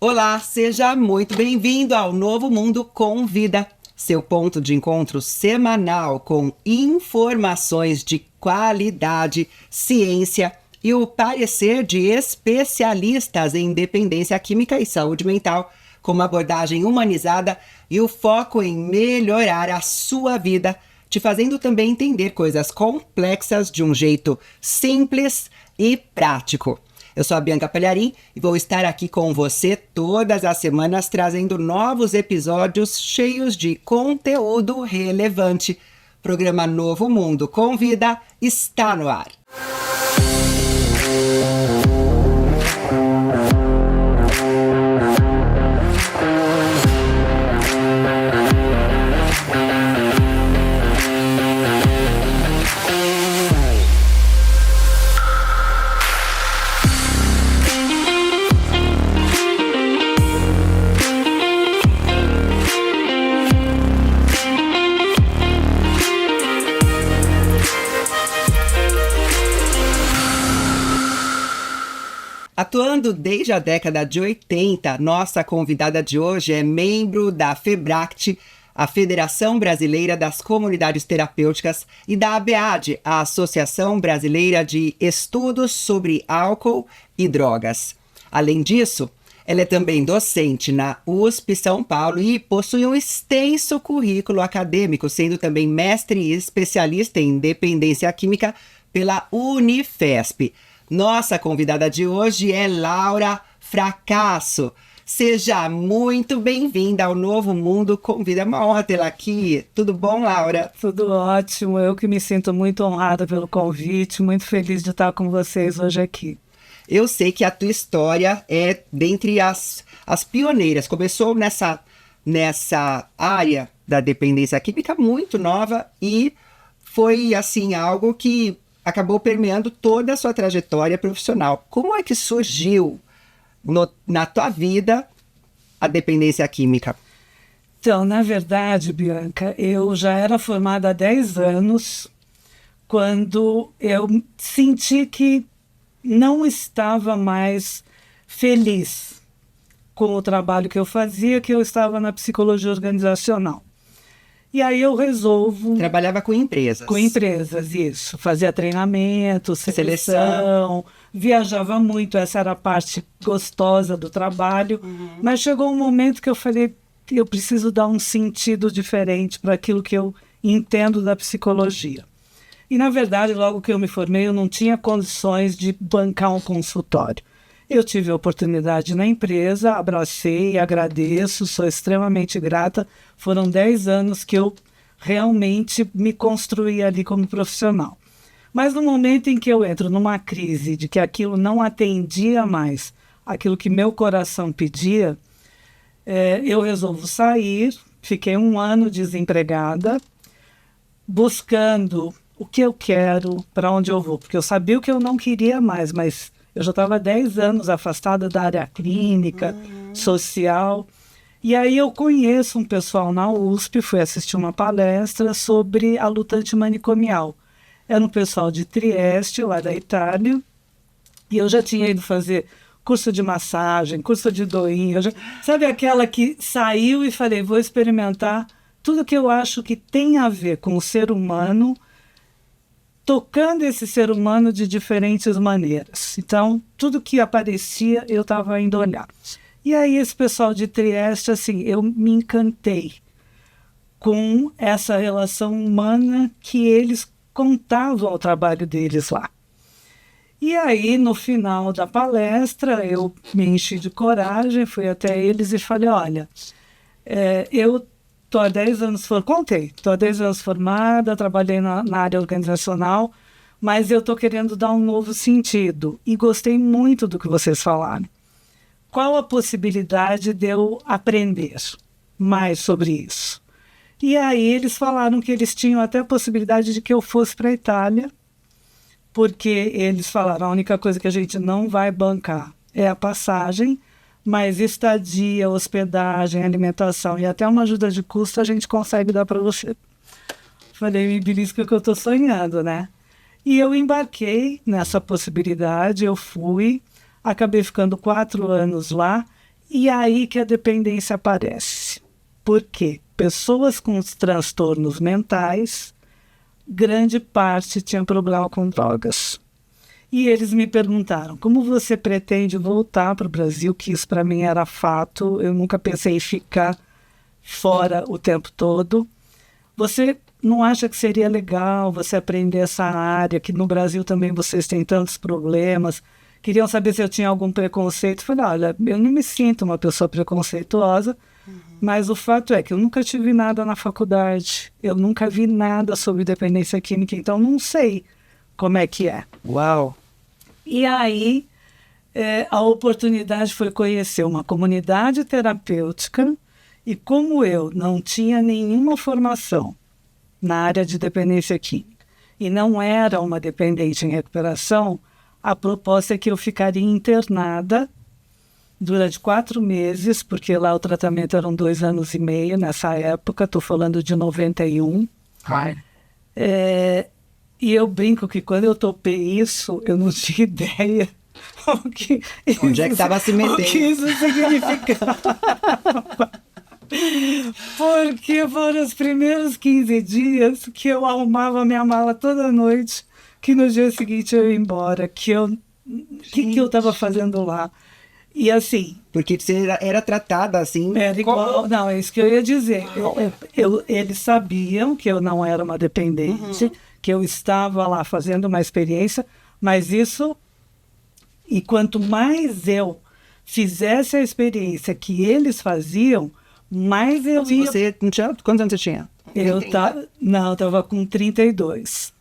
Olá, seja muito bem-vindo ao Novo Mundo com Vida, seu ponto de encontro semanal com informações de qualidade, ciência e o parecer de especialistas em dependência química e saúde mental, com uma abordagem humanizada e o foco em melhorar a sua vida, te fazendo também entender coisas complexas de um jeito simples e prático. Eu sou a Bianca Palharim e vou estar aqui com você todas as semanas trazendo novos episódios cheios de conteúdo relevante. Programa Novo Mundo com Vida está no ar. Atuando desde a década de 80, nossa convidada de hoje é membro da FEBRACT, a Federação Brasileira das Comunidades Terapêuticas, e da ABAD, a Associação Brasileira de Estudos sobre Álcool e Drogas. Além disso, ela é também docente na USP São Paulo e possui um extenso currículo acadêmico, sendo também mestre e especialista em dependência química pela Unifesp. Nossa convidada de hoje é Laura Fracasso. Seja muito bem-vinda ao Novo Mundo com Vida. É uma honra tê-la aqui. Tudo bom, Laura? Tudo ótimo. Eu que me sinto muito honrada pelo convite, muito feliz de estar com vocês hoje aqui. Eu sei que a tua história é dentre as pioneiras. Começou nessa área da dependência química muito nova e foi, assim, algo que acabou permeando toda a sua trajetória profissional. Como é que surgiu na tua vida a dependência química? Então, na verdade, Bianca, eu já era formada há 10 anos quando eu senti que não estava mais feliz com o trabalho que eu fazia, que eu estava na psicologia organizacional. E aí eu resolvo... Trabalhava com empresas. Com empresas, isso. Fazia treinamento, seleção, viajava muito, essa era a parte gostosa do trabalho. Mas chegou um momento que eu falei que eu preciso dar um sentido diferente para aquilo que eu entendo da psicologia. E, na verdade, logo que eu me formei, eu não tinha condições de bancar um consultório. Eu tive a oportunidade na empresa, abracei, agradeço, sou extremamente grata. Foram 10 anos que eu realmente me construí ali como profissional. Mas no momento em que eu entro numa crise de que aquilo não atendia mais aquilo que meu coração pedia, eu resolvo sair. Fiquei 1 ano desempregada, buscando o que eu quero, para onde eu vou. Porque eu sabia o que eu não queria mais, mas eu já estava 10 anos afastada da área clínica, social. E aí eu conheço um pessoal na USP, fui assistir uma palestra sobre a luta antimanicomial. Era um pessoal de Trieste, lá da Itália, e eu já tinha ido fazer curso de massagem, curso de doinha. Sabe aquela que saiu e falei, vou experimentar tudo que eu acho que tem a ver com o ser humano, tocando esse ser humano de diferentes maneiras. Então, tudo que aparecia, eu estava indo olhar. E aí, esse pessoal de Trieste, assim, eu me encantei com essa relação humana que eles contavam ao trabalho deles lá. E aí, no final da palestra, eu me enchi de coragem, fui até eles e falei, olha, eu estou há 10 anos formada, trabalhei na área organizacional, mas eu estou querendo dar um novo sentido e gostei muito do que vocês falaram. Qual a possibilidade de eu aprender mais sobre isso? E aí eles falaram que eles tinham até a possibilidade de que eu fosse para a Itália, porque eles falaram, a única coisa que a gente não vai bancar é a passagem, mas estadia, hospedagem, alimentação e até uma ajuda de custo a gente consegue dar para você. Falei, me belisca que eu estou sonhando, né? E eu embarquei nessa possibilidade, eu fui, acabei ficando 4 anos lá E aí que a dependência aparece. Por quê? Pessoas com os transtornos mentais, grande parte tinha problema com drogas. E eles me perguntaram, como você pretende voltar para o Brasil? Que isso para mim era fato, eu nunca pensei em ficar fora o tempo todo. Você não acha que seria legal você aprender essa área, que no Brasil também vocês têm tantos problemas? Queriam saber se eu tinha algum preconceito. Eu falei, olha, eu não me sinto uma pessoa preconceituosa, mas o fato é que eu nunca tive nada na faculdade, eu nunca vi nada sobre dependência química, então não sei como é que é. Uau! E aí a oportunidade foi conhecer uma comunidade terapêutica e como eu não tinha nenhuma formação na área de dependência química e não era uma dependente em recuperação, a proposta é que eu ficaria internada durante 4 meses, porque lá o tratamento eram 2 anos e meio nessa época, estou falando de 91. E eu brinco que quando eu topei isso, eu não tinha ideia onde é que estava se metendo. O que isso significava. Porque foram os primeiros 15 dias que eu arrumava minha mala toda noite, que no dia seguinte eu ia embora, que eu estava fazendo lá. E assim... Porque você era tratada assim... Era igual... Não, é isso que eu ia dizer. Eles sabiam que eu não era uma dependente, que eu estava lá fazendo uma experiência, mas isso... E quanto mais eu fizesse a experiência que eles faziam, mais eu ia... Você não tinha... Quantos anos você tinha? Eu estava com 32.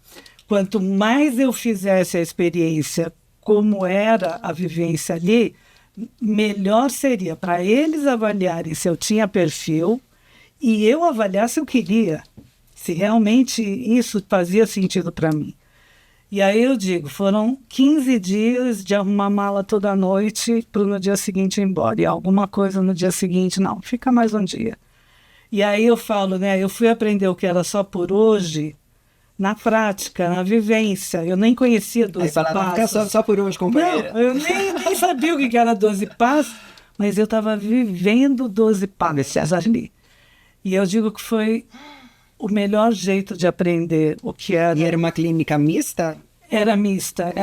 Quanto mais eu fizesse a experiência como era a vivência ali, melhor seria para eles avaliarem se eu tinha perfil e eu avaliar se eu queria, se realmente isso fazia sentido para mim. E aí eu digo, foram 15 dias de arrumar mala toda noite para no dia seguinte ir embora. E alguma coisa no dia seguinte, não, fica mais um dia. E aí eu falo, né, eu fui aprender o que era só por hoje na prática, na vivência. Eu nem conhecia 12 passos. Fica só por hoje, companheira. Não, eu nem sabia o que era 12 passos, mas eu estava vivendo 12 passos ali. E eu digo que foi o melhor jeito de aprender o que era. E era uma clínica mista? Era mista,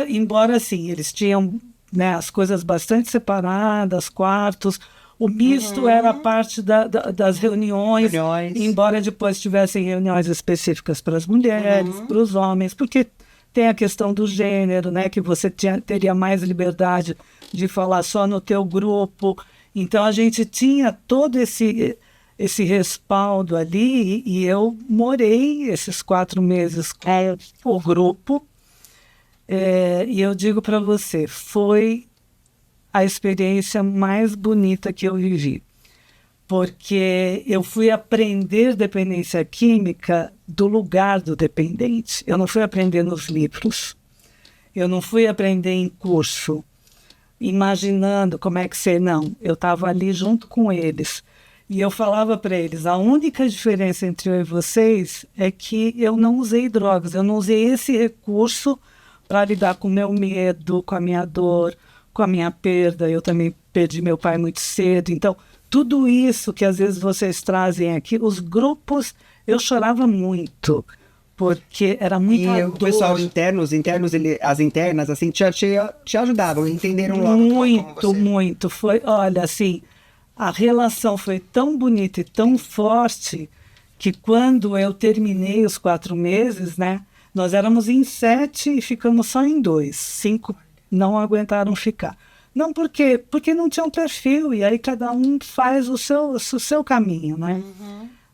embora assim, eles tinham, né, as coisas bastante separadas, quartos. O misto era a parte das reuniões, embora depois tivessem reuniões específicas para as mulheres, para os homens, porque tem a questão do gênero, né, que você teria mais liberdade de falar só no teu grupo. Então a gente tinha todo esse respaldo ali e eu morei esses 4 meses com o grupo. E eu digo para você, foi a experiência mais bonita que eu vivi, porque eu fui aprender dependência química do lugar do dependente. Eu não fui aprender nos livros, eu não fui aprender em curso, imaginando como é que ser, não. Eu estava ali junto com eles e eu falava para eles, a única diferença entre eu e vocês é que eu não usei drogas, eu não usei esse recurso para lidar com o meu medo, com a minha dor, com a minha perda. Eu também perdi meu pai muito cedo. Então, tudo isso que às vezes vocês trazem aqui, os grupos, eu chorava muito, porque era muito E o pessoal as internas, assim, te ajudavam, entenderam logo. Muito. Foi, olha, assim, a relação foi tão bonita e tão forte que quando eu terminei os 4 meses, né, nós éramos em 7 e ficamos só em 2. 5 não aguentaram ficar. Não porque não tinha um perfil, e aí cada um faz o seu caminho, né?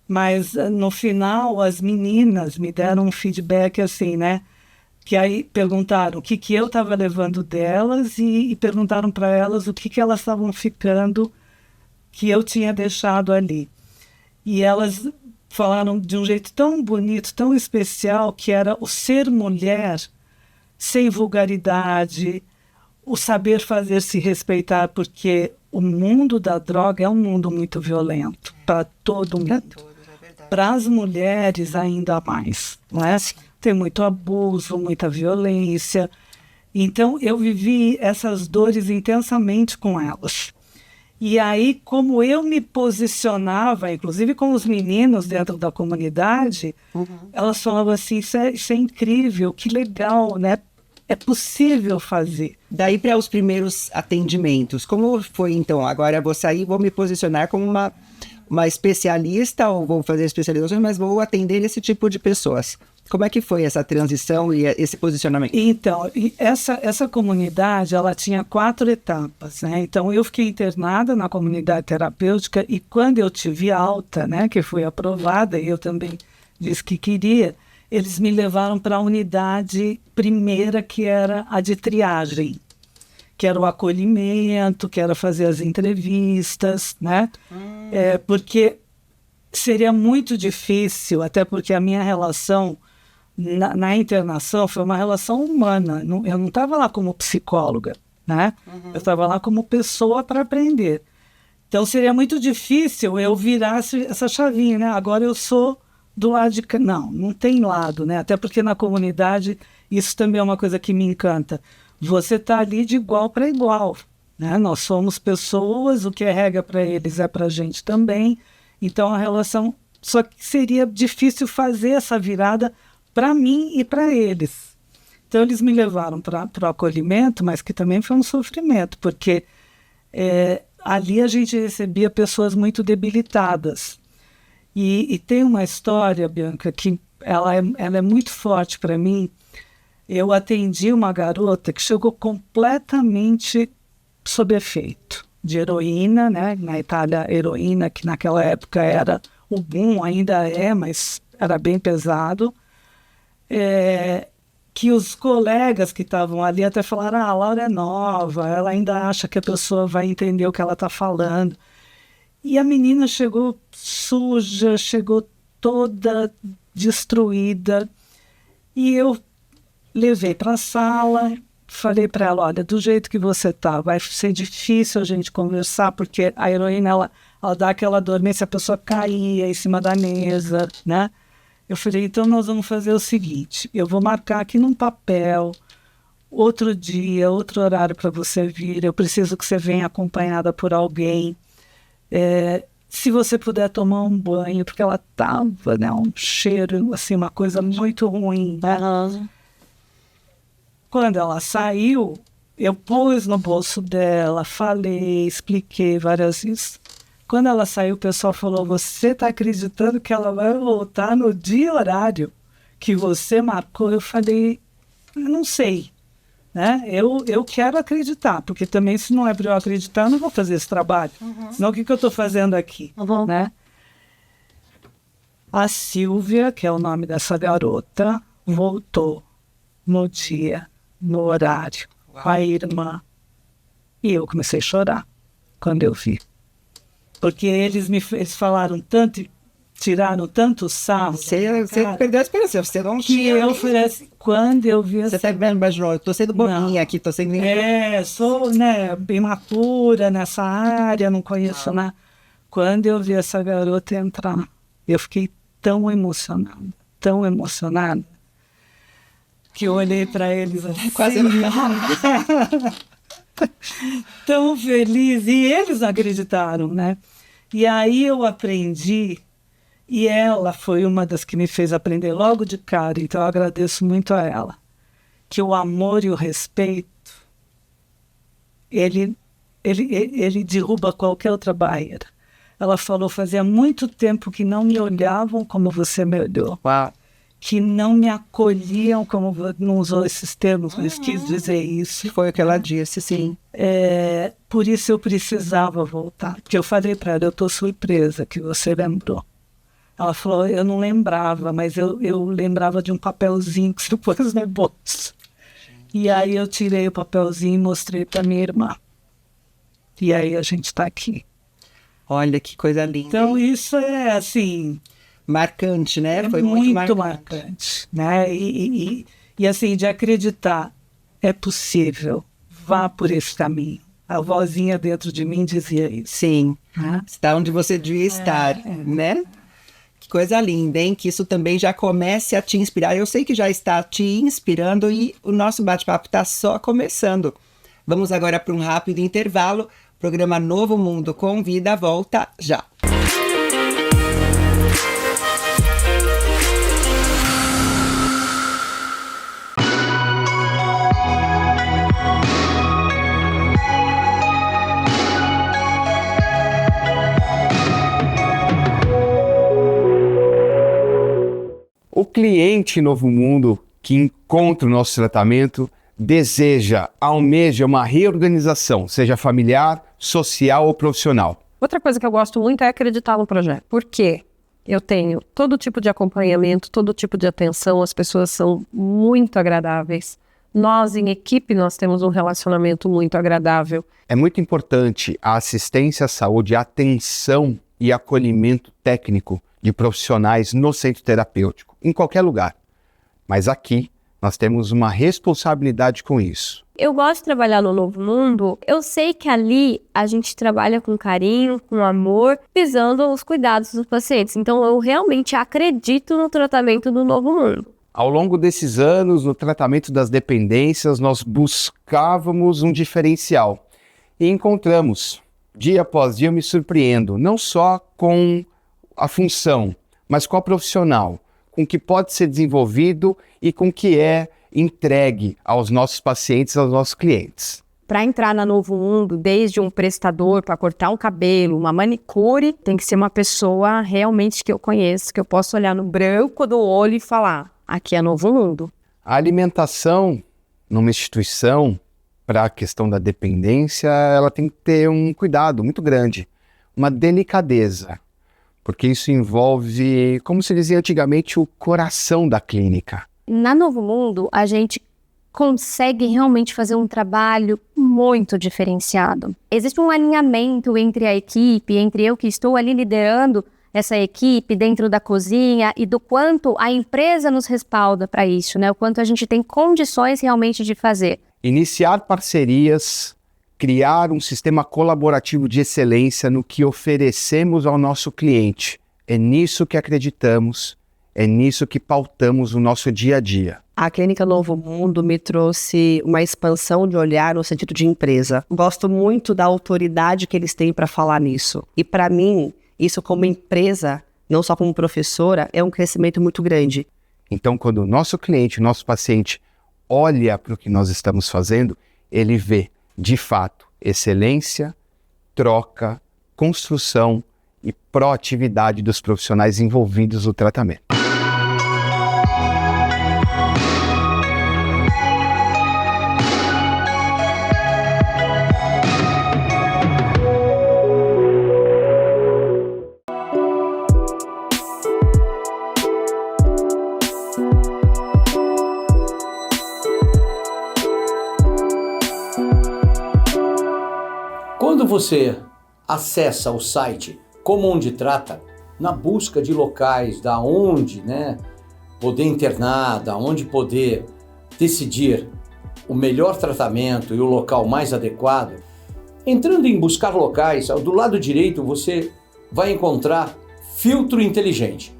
Mas no final as meninas me deram um feedback assim, né? Que aí perguntaram o que eu estava levando delas e perguntaram para elas o que elas estavam ficando que eu tinha deixado ali. E elas falaram de um jeito tão bonito, tão especial, que era o ser mulher sem vulgaridade, o saber fazer se respeitar, porque o mundo da droga é um mundo muito violento para todo mundo. Para as mulheres ainda mais, né? Tem muito abuso, muita violência. Então eu vivi essas dores intensamente com elas. E aí, como eu me posicionava, inclusive com os meninos dentro da comunidade, elas falavam assim, isso é incrível, que legal, né? É possível fazer. Daí para os primeiros atendimentos, como foi então? Agora eu vou sair, vou me posicionar como uma especialista, ou vou fazer especializações, mas vou atender esse tipo de pessoas. Como é que foi essa transição e esse posicionamento? Então, essa comunidade, ela tinha 4 etapas, né? Então, eu fiquei internada na comunidade terapêutica e quando eu tive alta, né, que foi aprovada, e eu também disse que queria, eles me levaram para a unidade primeira, que era a de triagem, que era o acolhimento, que era fazer as entrevistas, né? Porque seria muito difícil, até porque a minha relação na internação foi uma relação humana. Eu não estava lá como psicóloga, né? Eu estava lá como pessoa para aprender. Então seria muito difícil eu virar essa chavinha, né? Agora eu sou do lado de cá. Não tem lado, né? Até porque na comunidade isso também é uma coisa que me encanta. Você está ali de igual para igual, né? Nós somos pessoas, o que é regra para eles é para a gente também. Então a relação... Só que seria difícil fazer essa virada para mim e para eles. Então eles me levaram para o acolhimento, mas que também foi um sofrimento, porque ali a gente recebia pessoas muito debilitadas. E tem uma história, Bianca, que ela é muito forte para mim. Eu atendi uma garota que chegou completamente sob efeito de heroína, né? Na Itália, heroína, que naquela época era o boom, ainda é, mas era bem pesado. Que os colegas que estavam ali até falaram, a Laura é nova, ela ainda acha que a pessoa vai entender o que ela está falando. E a menina chegou suja, chegou toda destruída. E eu levei para a sala, falei para ela, olha, do jeito que você está, vai ser difícil a gente conversar, porque a heroína, ela dá aquela dormência, a pessoa caía em cima da mesa, né? Eu falei, então nós vamos fazer o seguinte, eu vou marcar aqui num papel, outro dia, outro horário para você vir, eu preciso que você venha acompanhada por alguém, se você puder tomar um banho, porque ela estava, né, um cheiro, assim, uma coisa muito ruim, né? Quando ela saiu, eu pus no bolso dela, falei, expliquei várias vezes. Quando ela saiu, o pessoal falou, você está acreditando que ela vai voltar no dia e horário que você marcou? Eu falei, não sei, né? Eu quero acreditar, porque também se não é para eu acreditar, eu não vou fazer esse trabalho. Senão o que eu estou fazendo aqui? Né? A Silvia, que é o nome dessa garota, voltou no dia, no horário, com a irmã. E eu comecei a chorar quando eu vi. Porque eles falaram tanto, tiraram tanto sarro. Você perdeu a esperança, você não que tinha... eu falei assim, quando eu vi assim... Você até me imaginou, eu tô sendo bobinha aqui, tô sendo... sou, né, imatura nessa área, não conheço nada. Quando eu vi essa garota entrar, eu fiquei tão emocionada, que eu olhei para eles assim... Quase... tão feliz, e eles acreditaram, né? E aí eu aprendi, e ela foi uma das que me fez aprender logo de cara, então eu agradeço muito a ela, que o amor e o respeito, ele derruba qualquer outra barreira. Ela falou, fazia muito tempo que não me olhavam como você me olhou. Uau. Que não me acolhiam, como não usou esses termos, mas quis dizer isso. Foi o que ela disse, sim. Por isso eu precisava voltar. Porque eu falei para ela, eu estou surpresa que você lembrou. Ela falou, eu não lembrava, mas eu lembrava de um papelzinho que você pôs no bolso. E aí eu tirei o papelzinho e mostrei para minha irmã. E aí a gente está aqui. Olha que coisa linda. Então isso é assim... marcante, né? Foi muito marcante, né? E assim, de acreditar, é possível, vá por esse caminho. A vozinha dentro de mim dizia isso. Sim, está onde você devia estar, né? Que coisa linda, hein? Que isso também já comece a te inspirar. Eu sei que já está te inspirando e o nosso bate-papo está só começando. Vamos agora para um rápido intervalo. Programa Novo Mundo com Vida volta já. O cliente Novo Mundo que encontra o nosso tratamento almeja uma reorganização, seja familiar, social ou profissional. Outra coisa que eu gosto muito é acreditar no projeto. Por quê? Eu tenho todo tipo de acompanhamento, todo tipo de atenção, as pessoas são muito agradáveis. Nós, em equipe, nós temos um relacionamento muito agradável. É muito importante a assistência à saúde, a atenção e acolhimento técnico de profissionais no centro terapêutico, em qualquer lugar. Mas aqui nós temos uma responsabilidade com isso. Eu gosto de trabalhar no Novo Mundo. Eu sei que ali a gente trabalha com carinho, com amor, visando os cuidados dos pacientes. Então eu realmente acredito no tratamento do Novo Mundo. Ao longo desses anos, no tratamento das dependências, nós buscávamos um diferencial. E encontramos. Dia após dia eu me surpreendo, não só com a função, mas com a profissional, com o que pode ser desenvolvido e com o que é entregue aos nossos pacientes, aos nossos clientes. Para entrar na Novo Mundo, desde um prestador para cortar um cabelo, uma manicure, tem que ser uma pessoa realmente que eu conheço, que eu posso olhar no branco do olho e falar, aqui é Novo Mundo. A alimentação numa instituição, para a questão da dependência, ela tem que ter um cuidado muito grande, uma delicadeza. Porque isso envolve, como se dizia antigamente, o coração da clínica. Na Novo Mundo, a gente consegue realmente fazer um trabalho muito diferenciado. Existe um alinhamento entre a equipe, entre eu que estou ali liderando essa equipe dentro da cozinha e do quanto a empresa nos respalda para isso, né? O quanto a gente tem condições realmente de fazer. Iniciar parcerias, criar um sistema colaborativo de excelência no que oferecemos ao nosso cliente. É nisso que acreditamos, é nisso que pautamos o nosso dia a dia. A Clínica Novo Mundo me trouxe uma expansão de olhar no sentido de empresa. Gosto muito da autoridade que eles têm para falar nisso. E para mim, isso como empresa, não só como professora, é um crescimento muito grande. Então, quando o nosso cliente, o nosso paciente, olha para o que nós estamos fazendo, ele vê de fato, excelência, troca, construção e proatividade dos profissionais envolvidos no tratamento. Quando você acessa o site Como Onde Trata, na busca de locais da onde, poder internar, da onde poder decidir o melhor tratamento e o local mais adequado, entrando em buscar locais, do lado direito você vai encontrar filtro inteligente.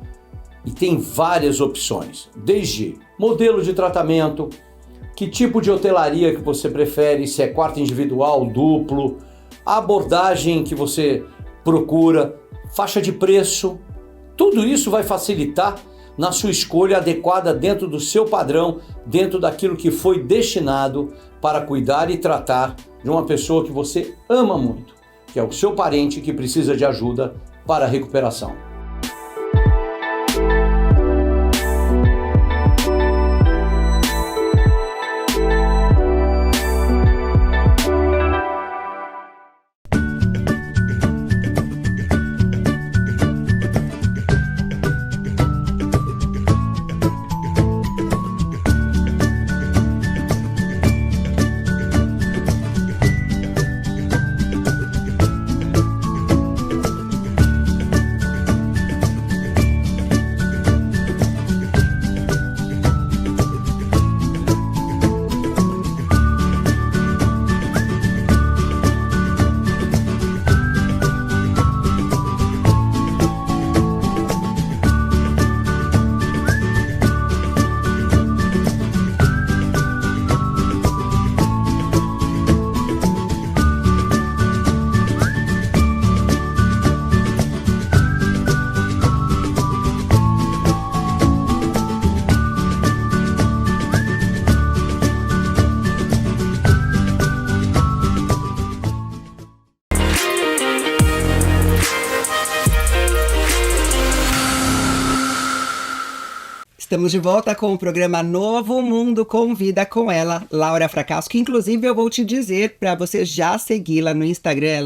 E tem várias opções, desde modelo de tratamento, que tipo de hotelaria que você prefere, se é quarto individual, duplo, a abordagem que você procura, faixa de preço, tudo isso vai facilitar na sua escolha adequada dentro do seu padrão, dentro daquilo que foi destinado para cuidar e tratar de uma pessoa que você ama muito, que é o seu parente que precisa de ajuda para a recuperação. Estamos de volta com o programa Novo Mundo Convida com ela, Laura Fracasso, que inclusive eu vou te dizer para você já segui-la no Instagram, é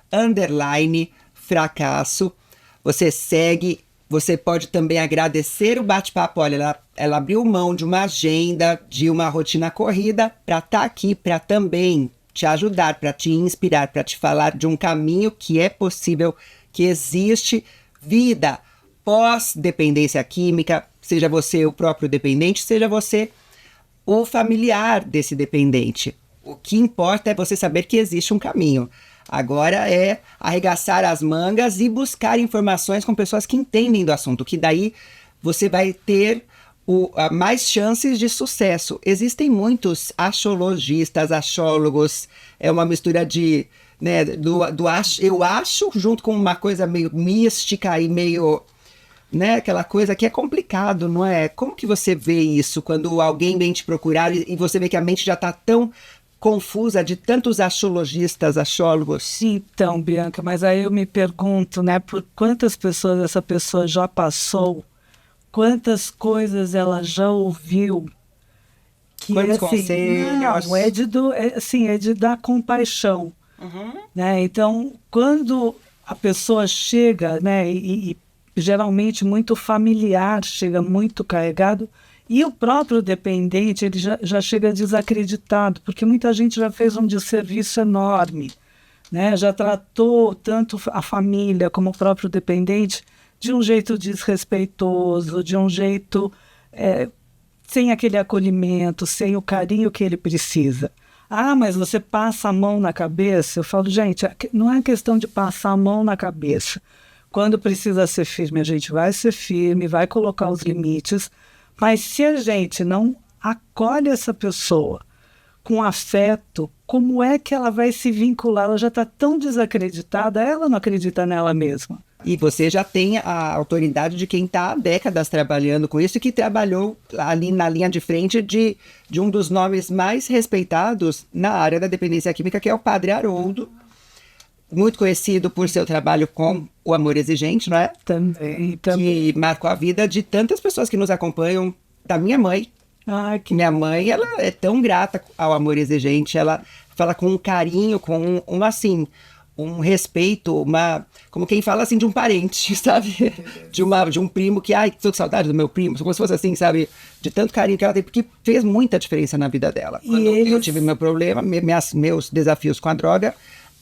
Laura_Fracasso. Você segue, você pode também agradecer o bate-papo. Olha, ela abriu mão de uma agenda, de uma rotina corrida para estar aqui, para também te ajudar, para te inspirar, para te falar de um caminho que é possível, que existe vida pós-dependência química, seja você o próprio dependente, seja você o familiar desse dependente. O que importa é você saber que existe um caminho. Agora é arregaçar as mangas e buscar informações com pessoas que entendem do assunto, que daí você vai ter mais chances de sucesso. Existem muitos axologistas, axólogos, é uma mistura de, né, eu acho, junto com uma coisa meio mística e meio, né, aquela coisa que é complicado, não é? Como que você vê isso quando alguém vem te procurar e você vê que a mente já está tão confusa de tantos axologistas, axólogos? Então, Bianca, mas aí eu me pergunto, né, por quantas pessoas essa pessoa já passou, quantas coisas ela já ouviu. Que Quantos assim, conselhos? não, é de dar compaixão. Né? Então, quando a pessoa chega, né, e geralmente muito familiar, chega muito carregado, e o próprio dependente ele já chega desacreditado, porque muita gente já fez um desserviço enorme, né? Já tratou tanto a família como o próprio dependente de um jeito desrespeitoso, de um jeito sem aquele acolhimento, sem o carinho que ele precisa. Ah, mas você passa a mão na cabeça? Eu falo, gente, não é questão de passar a mão na cabeça. Quando precisa ser firme, a gente vai ser firme, vai colocar os limites, mas se a gente não acolhe essa pessoa com afeto, como é que ela vai se vincular? Ela já está tão desacreditada, ela não acredita nela mesma. E você já tem a autoridade de quem está há décadas trabalhando com isso e que trabalhou ali na linha de frente de um dos nomes mais respeitados na área da dependência química, que é o Padre Haroldo, muito conhecido por seu trabalho com o Amor Exigente, não é? Também. Que marcou a vida de tantas pessoas que nos acompanham, da minha mãe. Minha mãe, ela é tão grata ao Amor Exigente, ela fala com um carinho, com um respeito, como quem fala assim de um parente, sabe? De um primo que, ai, tô com saudade do meu primo, como se fosse assim, sabe? De tanto carinho que ela tem, porque fez muita diferença na vida dela. Quando eu tive meu problema, meus desafios com a droga,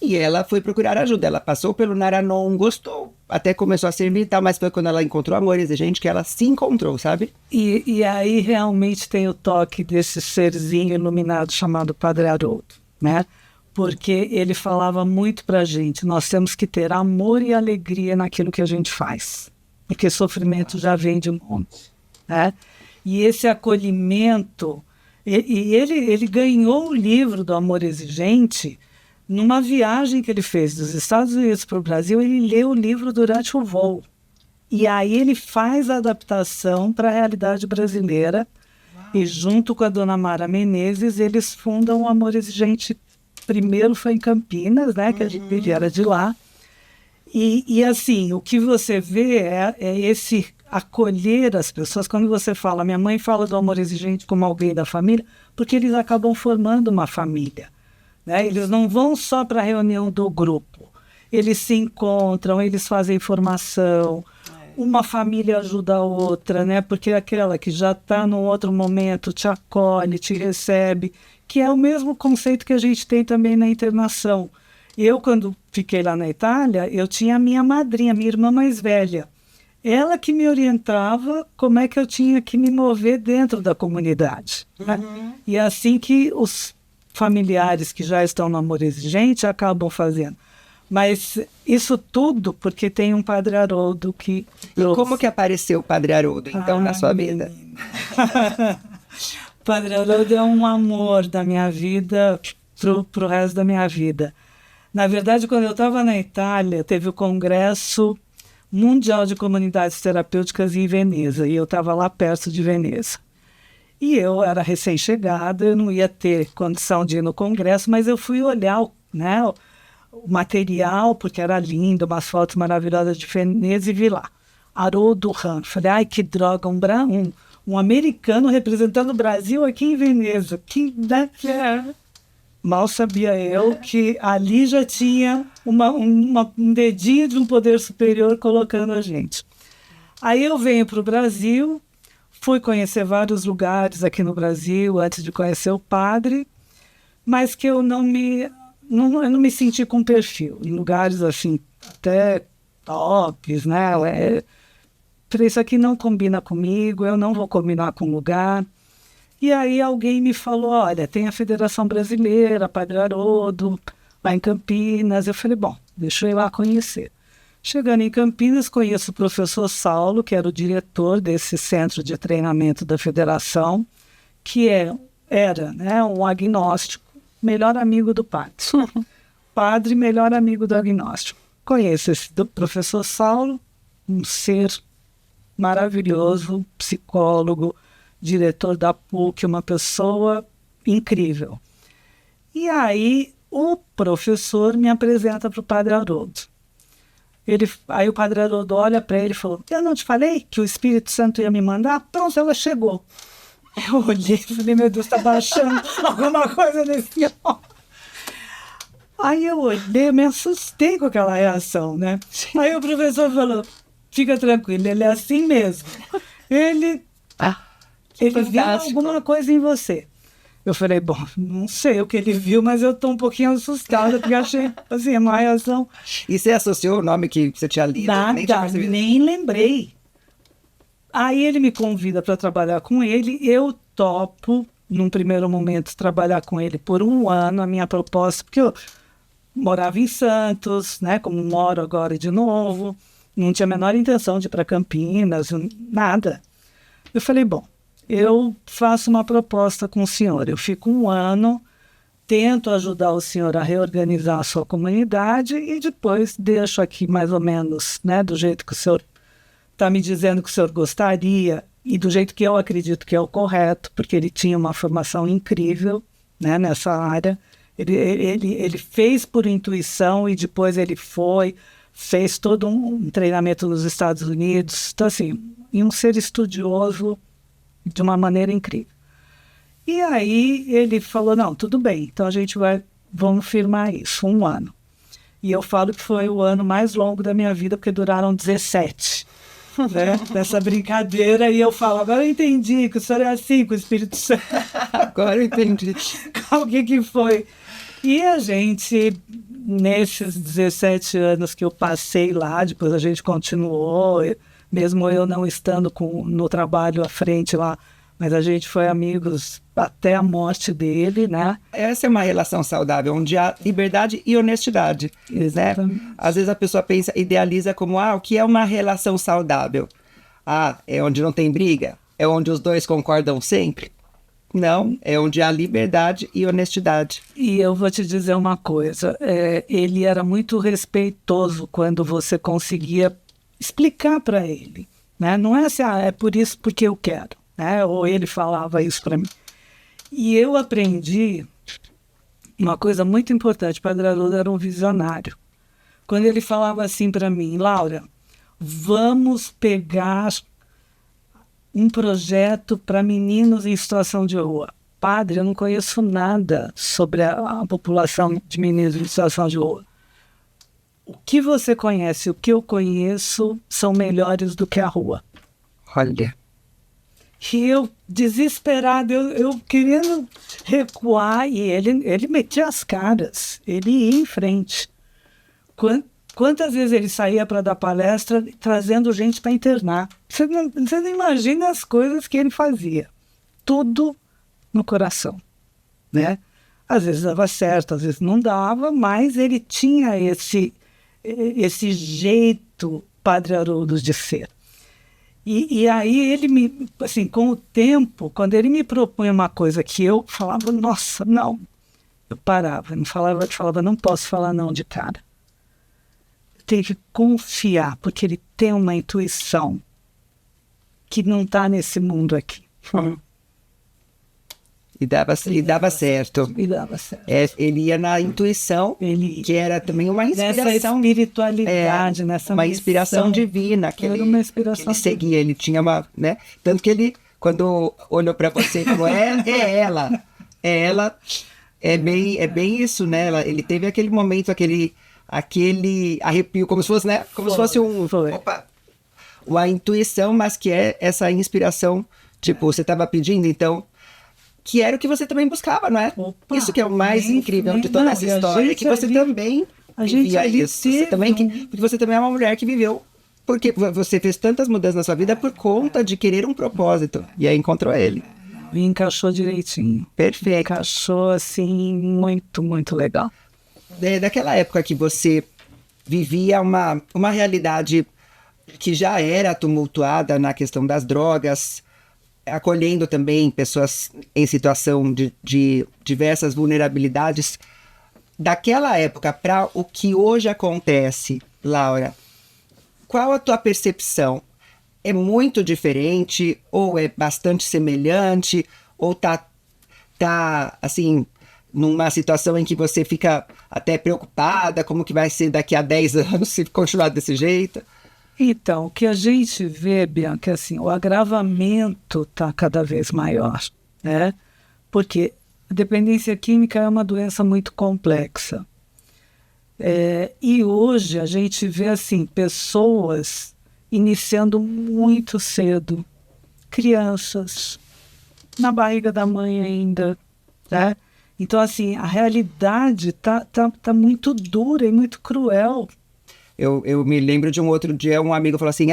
e ela foi procurar ajuda. Ela passou pelo Naranon, gostou, até começou a servir e tal, mas foi quando ela encontrou Amor Exigente que ela se encontrou, sabe? E aí realmente tem o toque desse serzinho iluminado chamado Padre Haroldo, né? Porque ele falava muito pra gente, nós temos que ter amor e alegria naquilo que a gente faz, porque sofrimento já vem de monte, né? E esse acolhimento, ele ganhou o livro do Amor Exigente numa viagem que ele fez dos Estados Unidos para o Brasil. Ele leu o livro durante o voo. E aí ele faz a adaptação para a realidade brasileira. E junto com a dona Mara Menezes, eles fundam o Amor Exigente. Primeiro foi em Campinas, né, que a gente era de lá. E assim, o que você vê é esse acolher as pessoas. Quando você fala, minha mãe fala do Amor Exigente como alguém da família, porque eles acabam formando uma família. Né? Eles não vão só para a reunião do grupo, eles se encontram, eles fazem formação, uma família ajuda a outra, né? Porque aquela que já está num outro momento te acolhe, te recebe, que é o mesmo conceito que a gente tem também na internação. Eu, quando fiquei lá na Itália, eu tinha a minha madrinha, minha irmã mais velha, ela que me orientava como é que eu tinha que me mover dentro da comunidade. Né? E é assim que os familiares que já estão no Amor Exigente acabam fazendo. Mas isso tudo porque tem um Padre Haroldo que... E como que apareceu o Padre Haroldo, então, na sua vida? Padre Haroldo é um amor da minha vida pro resto da minha vida. Na verdade, quando eu estava na Itália, teve o Congresso Mundial de Comunidades Terapêuticas em Veneza, e eu estava lá perto de Veneza. E eu era recém-chegada, eu não ia ter condição de ir no congresso, mas eu fui olhar o material, porque era lindo, umas fotos maravilhosas de Veneza, e vi lá Haroldo Ram. Falei, ai, que droga, um americano representando o Brasil aqui em Veneza. Que mal sabia eu que ali já tinha um dedinho de um poder superior colocando a gente. Aí eu venho para o Brasil, fui conhecer vários lugares aqui no Brasil antes de conhecer o padre, mas que eu não me senti com perfil. Em lugares assim, até tops, né? Falei, isso aqui não combina comigo, eu não vou combinar com o lugar. E aí alguém me falou, olha, tem a Federação Brasileira, Padre Haroldo, lá em Campinas. Eu falei, bom, deixa eu ir lá conhecer. Chegando em Campinas, conheço o professor Saulo, que era o diretor desse centro de treinamento da federação, que era, né, um agnóstico, melhor amigo do padre. Padre, melhor amigo do agnóstico. Conheço esse professor Saulo, um ser maravilhoso, psicólogo, diretor da PUC, uma pessoa incrível. E aí o professor me apresenta para o padre Haroldo. Aí o padre Haroldo olha para ele e falou, eu não te falei que o Espírito Santo ia me mandar? Pronto, ela chegou. Eu olhei e falei, meu Deus, está baixando alguma coisa nesse homem. Aí eu olhei, me assustei com aquela reação, né? Aí o professor falou, fica tranquilo, ele é assim mesmo. Ele viu alguma coisa em você. Eu falei, bom, não sei o que ele viu, mas eu estou um pouquinho assustada, porque achei, assim, uma reação... E você associou o nome que você tinha lido? Nada, nem lembrei. Aí ele me convida para trabalhar com ele, eu topo, num primeiro momento, trabalhar com ele por 1 ano, a minha proposta, porque eu morava em Santos, né, como moro agora de novo, não tinha a menor intenção de ir para Campinas, nada. Eu falei, bom, eu faço uma proposta com o senhor, eu fico 1 ano, tento ajudar o senhor a reorganizar a sua comunidade e depois deixo aqui mais ou menos, né, do jeito que o senhor está me dizendo que o senhor gostaria e do jeito que eu acredito que é o correto, porque ele tinha uma formação incrível, né, nessa área. Ele fez por intuição e depois ele fez todo um treinamento nos Estados Unidos. Então, assim, um ser estudioso de uma maneira incrível. E aí ele falou, não, tudo bem, então a gente vamos firmar isso, 1 ano. E eu falo que foi o ano mais longo da minha vida, porque duraram 17, né, dessa brincadeira. E eu falo, agora eu entendi que o senhor é assim com o Espírito Santo. Agora eu entendi. O que foi? E a gente, nesses 17 anos que eu passei lá, depois a gente continuou, mesmo eu não estando no trabalho à frente lá, mas a gente foi amigos até a morte dele, né? Essa é uma relação saudável, onde há liberdade e honestidade, né? Às vezes a pessoa idealiza como, o que é uma relação saudável? É onde não tem briga? É onde os dois concordam sempre? Não, é onde há liberdade e honestidade. E eu vou te dizer uma coisa, ele era muito respeitoso quando você conseguia explicar para ele, né? Não é assim, é por isso porque eu quero, né? Ou ele falava isso para mim. E eu aprendi uma coisa muito importante, o Padre Haroldo era um visionário. Quando ele falava assim para mim, Laura, vamos pegar um projeto para meninos em situação de rua. Padre, eu não conheço nada sobre a população de meninos em situação de rua. O que você conhece, o que eu conheço, são melhores do que a rua. Olha. E eu, desesperada, eu querendo recuar, e ele metia as caras, ele ia em frente. Quantas vezes ele saía para dar palestra trazendo gente para internar? Você não imagina as coisas que ele fazia. Tudo no coração, né? Às vezes dava certo, às vezes não dava, mas ele tinha esse jeito Padre Haroldo de ser. E aí ele assim, com o tempo, quando ele me propunha uma coisa que eu falava, nossa, não. Eu parava, falava, não posso falar não de cara. Tem que confiar, porque ele tem uma intuição que não está nesse mundo aqui. E dava certo. E dava certo. Ele ia na intuição, que era também uma Nessa inspiração. espiritualidade, nessa uma inspiração missão. divina que Era uma inspiração ele seguia. Ele tinha uma, né? Tanto que ele, quando olhou para você, falou: é ela, é bem isso, né? Ele teve aquele momento, aquele arrepio, como se fosse, né? Como se fosse uma intuição, mas que é essa inspiração. Tipo, você estava pedindo, então, que era o que você também buscava, não é? Opa, Isso que é o mais incrível de toda essa história, que você também vivia isso. Você também, porque você também é uma mulher que viveu, porque você fez tantas mudanças na sua vida por conta de querer um propósito, e aí encontrou ele. E encaixou direitinho. Perfeito. Encaixou, assim, muito, muito legal. Daquela época que você vivia uma realidade que já era tumultuada na questão das drogas, acolhendo também pessoas em situação de diversas vulnerabilidades. Daquela época para o que hoje acontece, Laura, qual a tua percepção? É muito diferente ou é bastante semelhante ou tá assim, numa situação em que você fica até preocupada, como que vai ser daqui a 10 anos se continuar desse jeito? Então, o que a gente vê, Bianca, é assim, o agravamento está cada vez maior, né? Porque a dependência química é uma doença muito complexa. E hoje a gente vê, assim, pessoas iniciando muito cedo, crianças, na barriga da mãe ainda, né? Então, assim, a realidade tá muito dura e muito cruel. Eu me lembro de um outro dia, um amigo falou assim,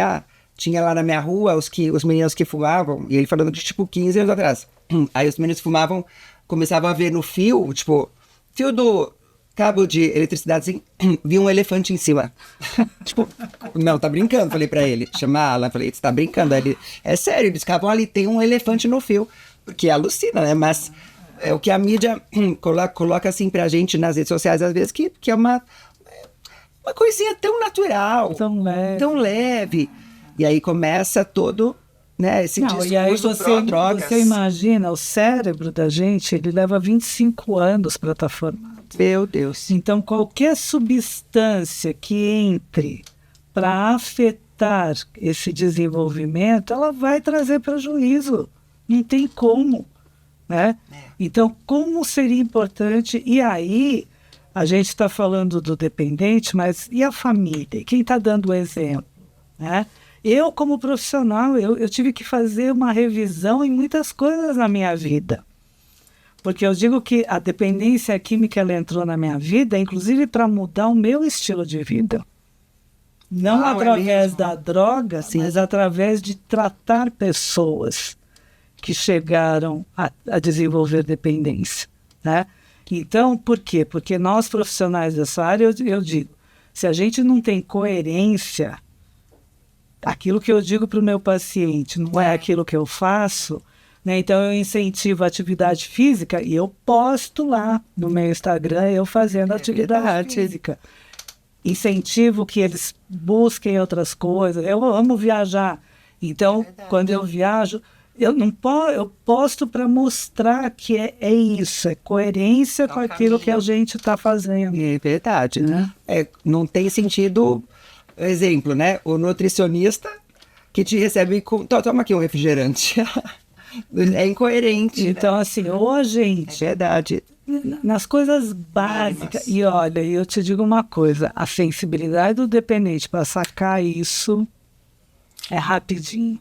tinha lá na minha rua os meninos que fumavam, e ele falando de tipo 15 anos atrás. Aí os meninos fumavam, começavam a ver no fio, tipo, fio do cabo de eletricidade, assim, via um elefante em cima. Tipo, não, tá brincando, falei pra ele. Chamar lá, falei, você tá brincando. Aí ele, é sério, eles ficavam ali, tem um elefante no fio. Porque alucina, né? Mas é o que a mídia coloca assim pra gente nas redes sociais, às vezes, que é uma coisinha tão natural, tão leve. E aí começa todo, né, esse discurso e aí pró-drogas. você imagina, o cérebro da gente, ele leva 25 anos para estar formado. Meu Deus. Então, qualquer substância que entre para afetar esse desenvolvimento, ela vai trazer prejuízo. Não tem como, né? Então, como seria importante... E aí... A gente está falando do dependente, mas e a família? Quem está dando o exemplo? Né? Eu, como profissional, eu tive que fazer uma revisão em muitas coisas na minha vida. Porque eu digo que a dependência química ela entrou na minha vida, inclusive para mudar o meu estilo de vida. Não através da droga, mas através de tratar pessoas que chegaram a desenvolver dependência, né? Então, por quê? Porque nós, profissionais dessa área, eu digo, se a gente não tem coerência, aquilo que eu digo para o meu paciente não é aquilo que eu faço, né? Então eu incentivo a atividade física e eu posto lá no meu Instagram eu fazendo atividade física. Incentivo que eles busquem outras coisas. Eu amo viajar. Então, quando eu viajo... Eu posto para mostrar que é isso, é coerência com aquilo que a gente está fazendo. É verdade, né? Não tem sentido, exemplo, né? O nutricionista que te recebe com... Toma aqui um refrigerante. É incoerente. Então, assim, hoje, gente... É verdade. Nas coisas básicas... E olha, eu te digo uma coisa, a sensibilidade do dependente para sacar isso é rapidinho.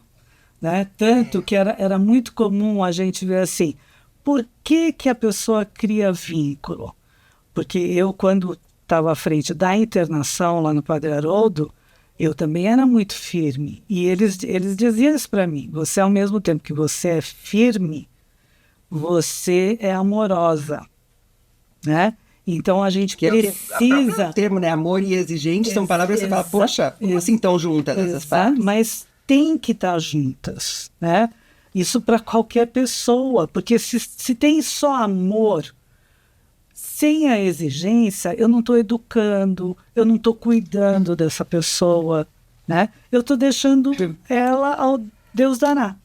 Né? Tanto que era muito comum a gente ver assim, por que a pessoa cria vínculo? Porque eu, quando estava à frente da internação lá no Padre Haroldo, eu também era muito firme. E eles diziam isso para mim, você ao mesmo tempo que você é firme, você é amorosa. Né? Então a gente precisa... O termo, né? Amor e exigente são palavras que você fala, poxa, como assim estão juntas essas palavras? Mas tem que estar juntas, né? Isso para qualquer pessoa, porque se tem só amor, sem a exigência, eu não estou educando, eu não estou cuidando dessa pessoa, né? Eu estou deixando ela ao Deus dará.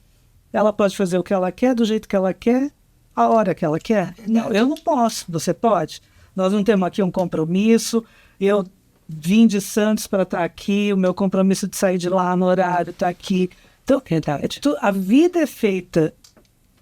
Ela pode fazer o que ela quer, do jeito que ela quer, a hora que ela quer? Não, eu não posso. Você pode? Nós não temos aqui um compromisso. Eu vim de Santos para estar aqui. O meu compromisso de sair de lá no horário está aqui. Então, a vida é feita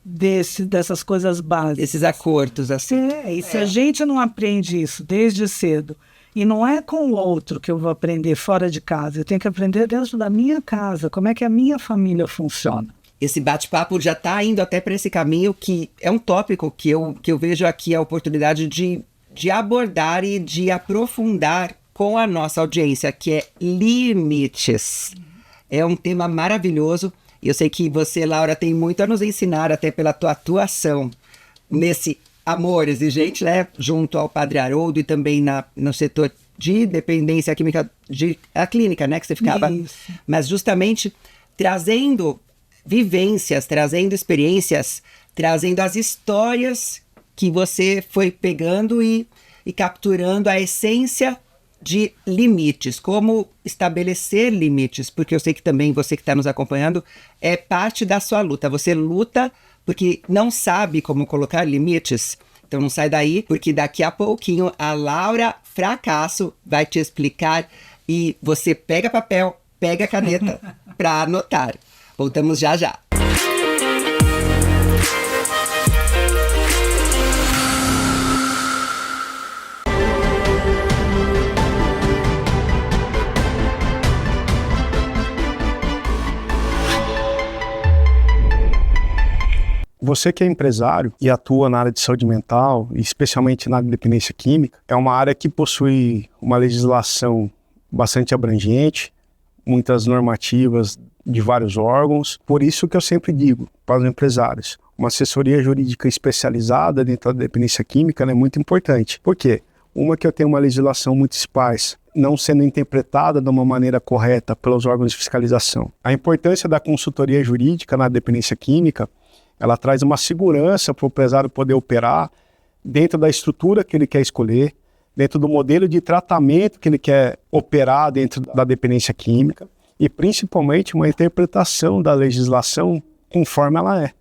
dessas coisas básicas. Esses acordos, assim. E se a gente não aprende isso desde cedo, e não é com o outro que eu vou aprender fora de casa, eu tenho que aprender dentro da minha casa, como é que a minha família funciona. Esse bate-papo já está indo até para esse caminho, que é um tópico que eu vejo aqui a oportunidade de abordar e de aprofundar com a nossa audiência, que é limites. É um tema maravilhoso. Eu sei que você, Laura, tem muito a nos ensinar, até pela tua atuação nesse amor exigente, né? Junto ao Padre Haroldo e também no setor de dependência química, a clínica, né? Que você ficava. Isso. Mas justamente trazendo vivências, trazendo experiências, trazendo as histórias que você foi pegando e capturando a essência de limites, como estabelecer limites, porque eu sei que também você que está nos acompanhando é parte da sua luta. Você luta porque não sabe como colocar limites. Então não sai daí, porque daqui a pouquinho a Laura Fracasso vai te explicar e você pega papel, pega caneta para anotar. Voltamos já já. Você que é empresário e atua na área de saúde mental, especialmente na dependência química, é uma área que possui uma legislação bastante abrangente, muitas normativas de vários órgãos. Por isso que eu sempre digo para os empresários, uma assessoria jurídica especializada dentro da dependência química é muito importante. Por quê? Uma, que eu tenho uma legislação muito esparsa, não sendo interpretada de uma maneira correta pelos órgãos de fiscalização. A importância da consultoria jurídica na dependência química, ela traz uma segurança para o empresário poder operar dentro da estrutura que ele quer escolher, dentro do modelo de tratamento que ele quer operar dentro da dependência química e principalmente uma interpretação da legislação conforme ela é,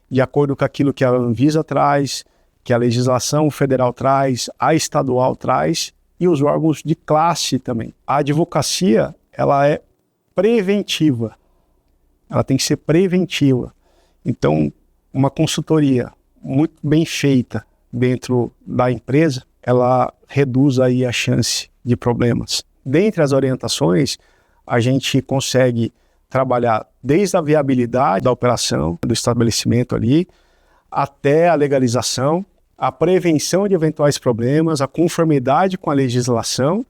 de acordo com aquilo que a Anvisa traz, que a legislação federal traz, a estadual traz e os órgãos de classe também. A advocacia, ela é preventiva, ela tem que ser preventiva. Então, uma consultoria muito bem feita dentro da empresa, ela reduz aí a chance de problemas. Dentre as orientações, a gente consegue trabalhar desde a viabilidade da operação, do estabelecimento ali, até a legalização, a prevenção de eventuais problemas, a conformidade com a legislação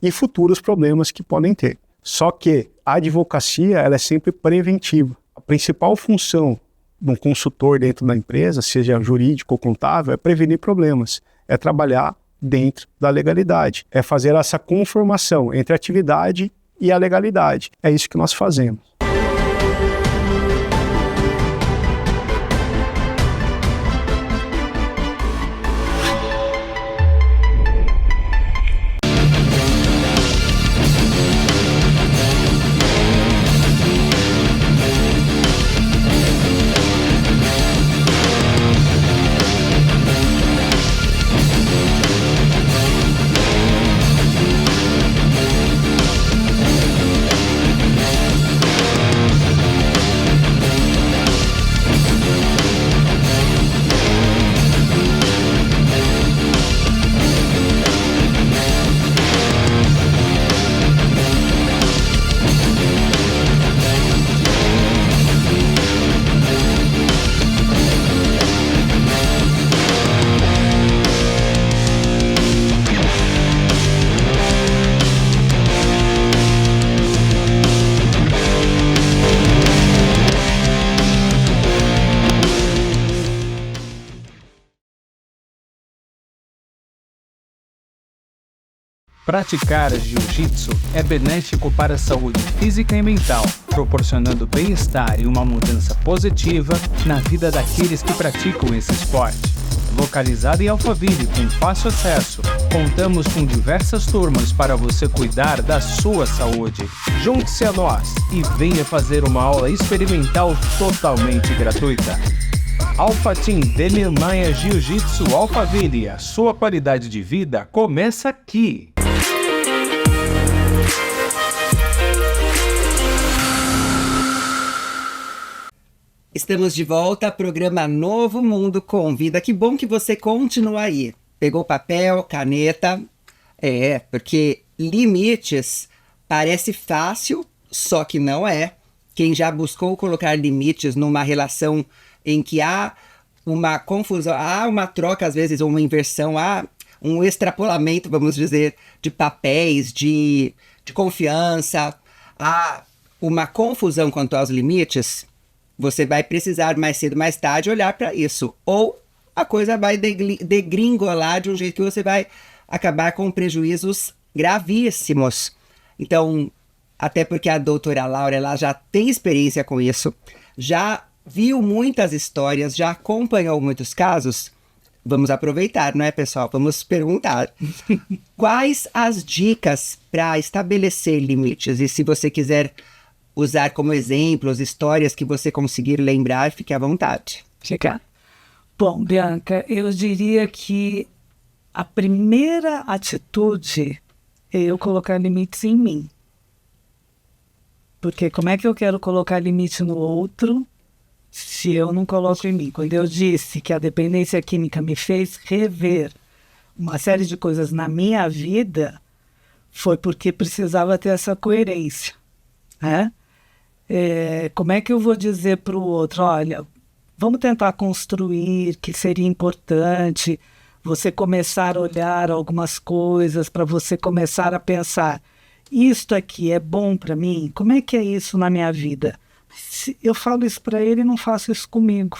e futuros problemas que podem ter. Só que a advocacia, ela é sempre preventiva. A principal função de um consultor dentro da empresa, seja jurídico ou contável, é prevenir problemas, é trabalhar dentro da legalidade, é fazer essa conformação entre a atividade e a legalidade. É isso que nós fazemos. Praticar jiu-jitsu é benéfico para a saúde física e mental, proporcionando bem-estar e uma mudança positiva na vida daqueles que praticam esse esporte. Localizado em Alphaville com fácil acesso, contamos com diversas turmas para você cuidar da sua saúde. Junte-se a nós e venha fazer uma aula experimental totalmente gratuita. Alpha Team Demir Maia Jiu-Jitsu Alphaville. A sua qualidade de vida começa aqui. Estamos de volta ao programa Novo Mundo com Vida. Que bom que você continua aí. Pegou papel, caneta. Porque limites parece fácil, só que não é. Quem já buscou colocar limites numa relação em que há uma confusão, há uma troca, às vezes, ou uma inversão, há um extrapolamento, vamos dizer, de papéis, de confiança, há uma confusão quanto aos limites, você vai precisar mais cedo, mais tarde, olhar para isso. Ou a coisa vai degringolar de um jeito que você vai acabar com prejuízos gravíssimos. Então, até porque a doutora Laura, ela já tem experiência com isso, já viu muitas histórias, já acompanhou muitos casos. Vamos aproveitar, não é, pessoal? Vamos perguntar. Quais as dicas para estabelecer limites? E se você quiser usar como exemplos histórias que você conseguir lembrar, fique à vontade. Fica. Bom, Bianca, eu diria que a primeira atitude é eu colocar limites em mim. Porque como é que eu quero colocar limite no outro se eu não coloco em mim? Quando eu disse que a dependência química me fez rever uma série de coisas na minha vida, foi porque precisava ter essa coerência, né? Como é que eu vou dizer para o outro, olha, vamos tentar construir, que seria importante você começar a olhar algumas coisas, para você começar a pensar, isto aqui é bom para mim? Como é que é isso na minha vida? Se eu falo isso para ele, não faço isso comigo.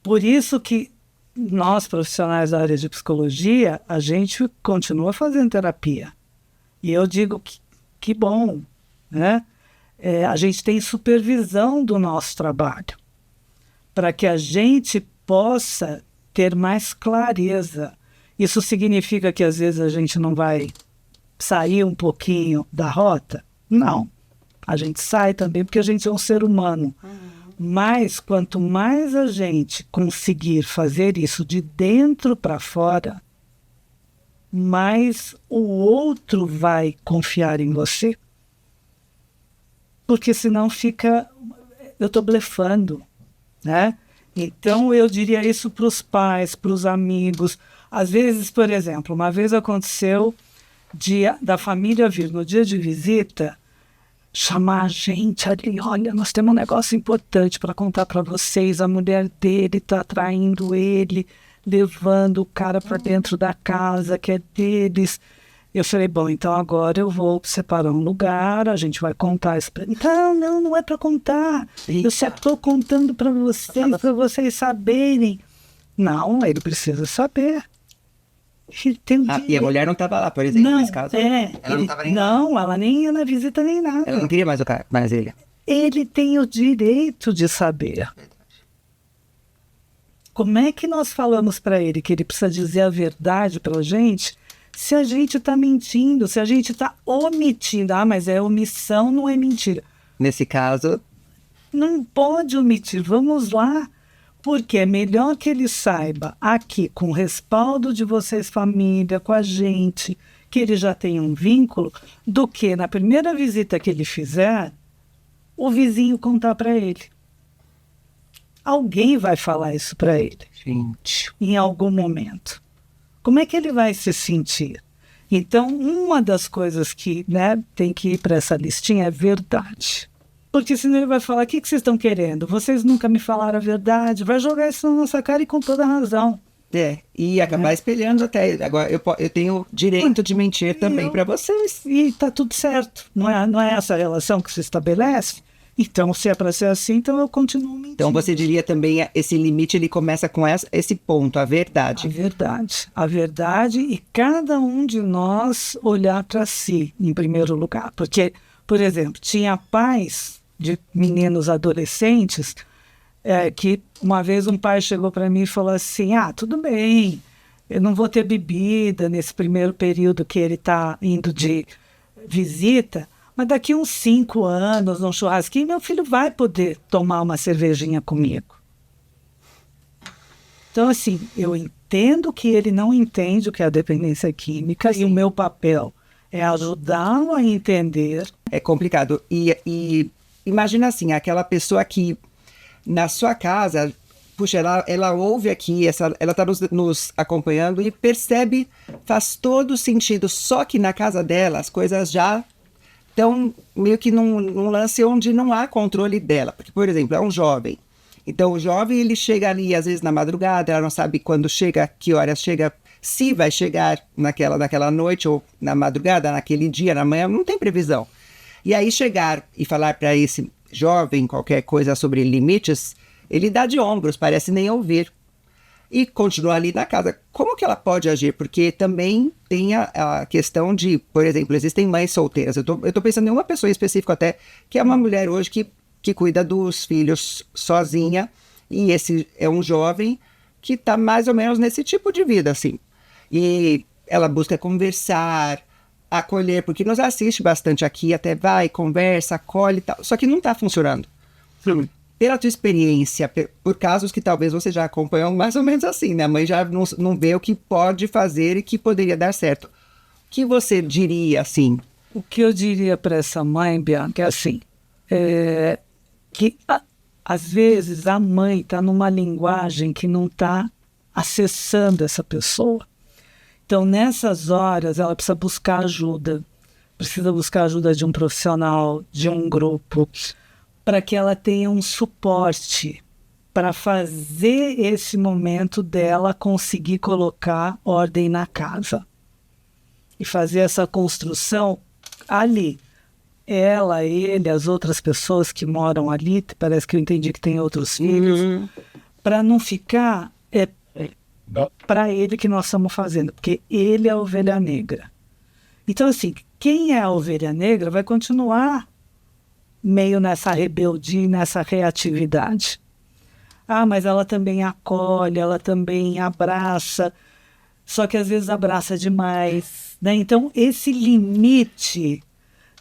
Por isso que nós, profissionais da área de psicologia, a gente continua fazendo terapia. E eu digo que bom, né? A gente tem supervisão do nosso trabalho, para que a gente possa ter mais clareza. Isso significa que às vezes a gente não vai sair um pouquinho da rota? Não. A gente sai também porque a gente é um ser humano. Mas quanto mais a gente conseguir fazer isso de dentro para fora, mais o outro vai confiar em você. Porque senão fica... Eu estou blefando, né? Então eu diria isso para os pais, para os amigos. Às vezes, por exemplo, uma vez aconteceu da família vir no dia de visita, chamar a gente ali, olha, nós temos um negócio importante para contar para vocês, a mulher dele está traindo ele, levando o cara para dentro da casa que é deles. Eu falei, bom, então agora eu vou separar um lugar, a gente vai contar isso para ele. Não é para contar, eu só estou contando para vocês saberem. Não, ele precisa saber. E a mulher não estava lá, por exemplo, nesse caso? Ela não estava nem lá. Não, ela nem ia na visita nem nada. Ela não queria mais ele. Ele tem o direito de saber. Como é que nós falamos para ele que ele precisa dizer a verdade para a gente, se a gente está mentindo, se a gente está omitindo? Mas é omissão, não é mentira. Nesse caso... Não pode omitir, vamos lá. Porque é melhor que ele saiba aqui, com o respaldo de vocês, família, com a gente, que ele já tem um vínculo, do que na primeira visita que ele fizer, o vizinho contar para ele. Alguém vai falar isso para ele, gente, em algum momento. Como é que ele vai se sentir? Então, uma das coisas que, né, tem que ir para essa listinha é verdade. Porque senão ele vai falar, o que vocês estão querendo? Vocês nunca me falaram a verdade. Vai jogar isso na nossa cara e com toda razão. E acabar espelhando até. Agora, eu tenho direito de mentir também para vocês. E tá tudo certo. Não é essa relação que se estabelece? Então, se é para ser assim, então eu continuo mentindo. Então, você diria também, esse limite, ele começa com esse ponto, a verdade. A verdade e cada um de nós olhar para si, em primeiro lugar. Porque, por exemplo, tinha pais de meninos adolescentes que uma vez um pai chegou para mim e falou assim, tudo bem, eu não vou ter bebida nesse primeiro período que ele está indo de visita, mas daqui uns 5 anos, num churrasquinho, meu filho vai poder tomar uma cervejinha comigo. Então, assim, eu entendo que ele não entende o que é a dependência química e o meu papel é ajudá-lo a entender. É complicado. E imagina assim, aquela pessoa que na sua casa, puxa, ela ouve aqui, ela está nos acompanhando e percebe, faz todo sentido, só que na casa dela as coisas já estão meio que num lance onde não há controle dela. Porque, por exemplo, é um jovem. Então, o jovem, ele chega ali, às vezes, na madrugada, ela não sabe quando chega, que horas chega, se vai chegar naquela noite ou na madrugada, naquele dia, na manhã, não tem previsão. E aí chegar e falar para esse jovem qualquer coisa sobre limites, ele dá de ombros, parece nem ouvir. E continua ali na casa. Como que ela pode agir? Porque também tem a questão de, por exemplo, existem mães solteiras. Eu tô pensando em uma pessoa específica até, que é uma mulher hoje que cuida dos filhos sozinha, e esse é um jovem que está mais ou menos nesse tipo de vida, assim. E ela busca conversar, acolher, porque nos assiste bastante aqui, até vai, conversa, acolhe e tal, só que não está funcionando. Pela tua experiência, por casos que talvez você já acompanhou mais ou menos assim, né? A mãe já não vê o que pode fazer e que poderia dar certo. O que você diria, assim? O que eu diria para essa mãe, Bianca, é assim, que às vezes a mãe está numa linguagem que não está acessando essa pessoa. Então, nessas horas, ela precisa buscar ajuda de um profissional, de um grupo, para que ela tenha um suporte para fazer esse momento dela conseguir colocar ordem na casa e fazer essa construção ali. Ela, ele, as outras pessoas que moram ali, parece que eu entendi que tem outros filhos, para não ficar para ele que nós estamos fazendo, porque ele é a ovelha negra. Então, assim, quem é a ovelha negra vai continuar meio nessa rebeldia, nessa reatividade. Ah, mas ela também acolhe, ela também abraça, só que às vezes abraça demais, né? Então, esse limite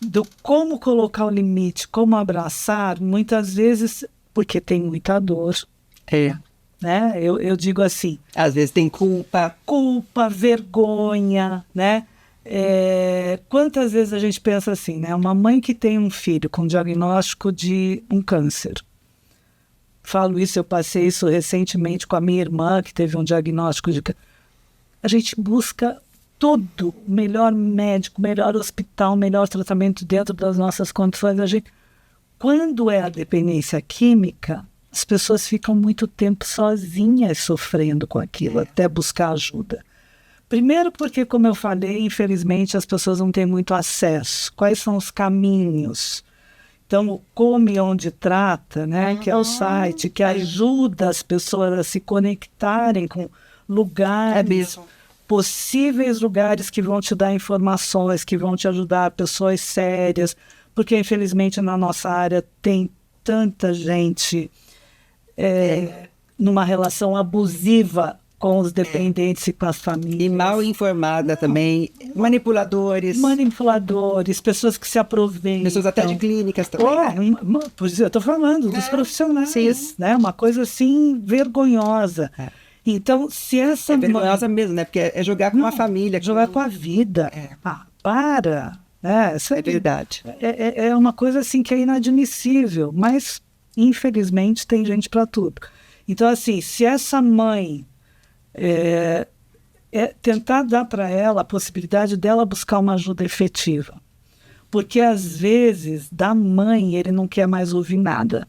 do como colocar o limite, como abraçar, muitas vezes, porque tem muita dor. Né? Eu digo assim... Às vezes tem culpa. Culpa, vergonha, né? Quantas vezes a gente pensa assim, né? Uma mãe que tem um filho com diagnóstico de um câncer. Falo isso, eu passei isso recentemente com a minha irmã, que teve um diagnóstico de câncer. A gente busca tudo, melhor médico, melhor hospital, melhor tratamento dentro das nossas condições. Quando é a dependência química, as pessoas ficam muito tempo sozinhas sofrendo com aquilo, até buscar ajuda. Primeiro porque, como eu falei, infelizmente as pessoas não têm muito acesso. Quais são os caminhos? Então, o Come Onde Trata, né, que é o site que ajuda as pessoas a se conectarem com lugares, possíveis lugares que vão te dar informações, que vão te ajudar, pessoas sérias, porque infelizmente na nossa área tem tanta gente numa relação abusiva com os dependentes e com as famílias. E mal informada também, manipuladores, pessoas que se aproveitam. Pessoas até de clínicas também. Eu estou falando dos profissionais, né? Uma coisa assim vergonhosa. Então, se essa... vergonhosa mesmo, né? Porque é jogar com a família. Jogar com a vida. Para. É verdade. É uma coisa assim que é inadmissível, mas infelizmente tem gente para tudo. Então, assim, se essa mãe tentar dar para ela a possibilidade dela buscar uma ajuda efetiva, porque às vezes da mãe ele não quer mais ouvir nada,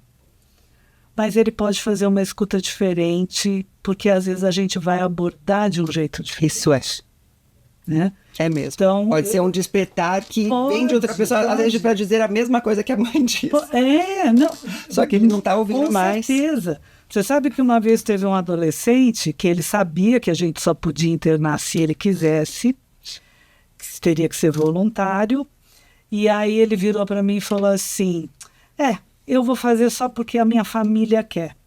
mas ele pode fazer uma escuta diferente, porque às vezes a gente vai abordar de um jeito diferente. Isso é. Né? É mesmo. Então, pode ser um despertar que vem de outra pessoa, às vezes para dizer a mesma coisa que a mãe diz. Só que ele não está ouvindo mais. Com certeza. Você sabe que uma vez teve um adolescente que ele sabia que a gente só podia internar se ele quisesse, que teria que ser voluntário, e aí ele virou para mim e falou assim, eu vou fazer só porque a minha família quer.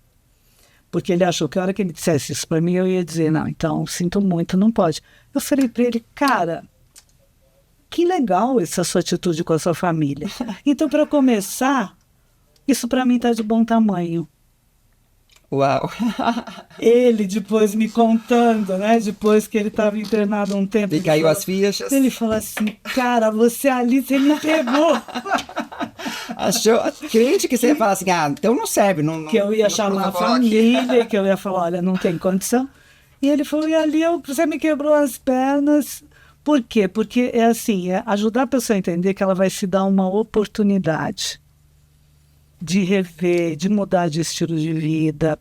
Porque ele achou que a hora que ele dissesse isso para mim, eu ia dizer, não, então, sinto muito, não pode. Eu falei para ele, cara, que legal essa sua atitude com a sua família. Então, para começar, isso para mim está de bom tamanho. Uau! Ele depois me contando, né? Depois que ele estava internado um tempo. E caiu as fichas. Ele falou assim, cara, você me pegou. Achou crente que você ia falar assim, então não serve. Não, Que eu ia chamar a família, que eu ia falar, olha, não tem condição. E ele falou, e ali você me quebrou as pernas. Por quê? Porque é assim, é ajudar a pessoa a entender que ela vai se dar uma oportunidade de rever, de mudar de estilo de vida,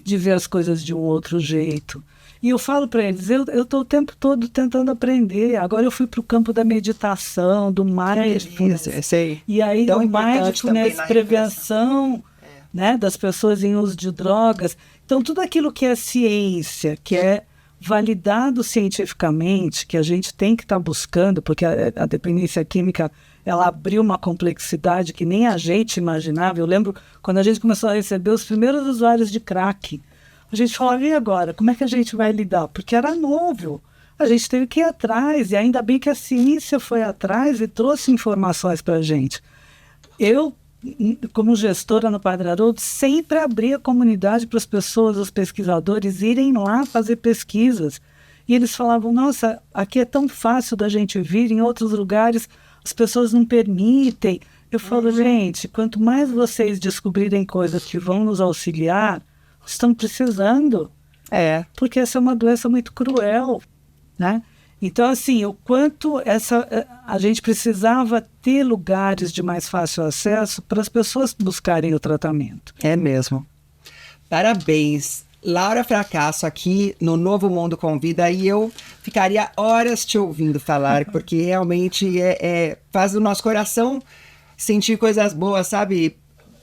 de ver as coisas de um outro jeito. E eu falo para eles, eu estou o tempo todo tentando aprender. Agora eu fui para o campo da meditação, do mindfulness. E aí o mindfulness, prevenção, né, das pessoas em uso de drogas. Então tudo aquilo que é ciência, que é validado cientificamente, que a gente tem que estar buscando, porque a dependência química, ela abriu uma complexidade que nem a gente imaginava. Eu lembro quando a gente começou a receber os primeiros usuários de crack, a gente falava, e agora? Como é que a gente vai lidar? Porque era novo. A gente teve que ir atrás, e ainda bem que a ciência foi atrás e trouxe informações para a gente. Eu, como gestora no Padre Haroldo, sempre abri a comunidade para as pessoas, os pesquisadores, irem lá fazer pesquisas. E eles falavam, nossa, aqui é tão fácil da gente vir, em outros lugares as pessoas não permitem. Eu falo, gente, quanto mais vocês descobrirem coisas que vão nos auxiliar, estão precisando. Porque essa é uma doença muito cruel, né? Então, assim, o quanto a gente precisava ter lugares de mais fácil acesso para as pessoas buscarem o tratamento. É mesmo. Parabéns. Laura Fracasso aqui no Novo Mundo Convida, e eu ficaria horas te ouvindo falar, porque realmente faz o nosso coração sentir coisas boas, sabe?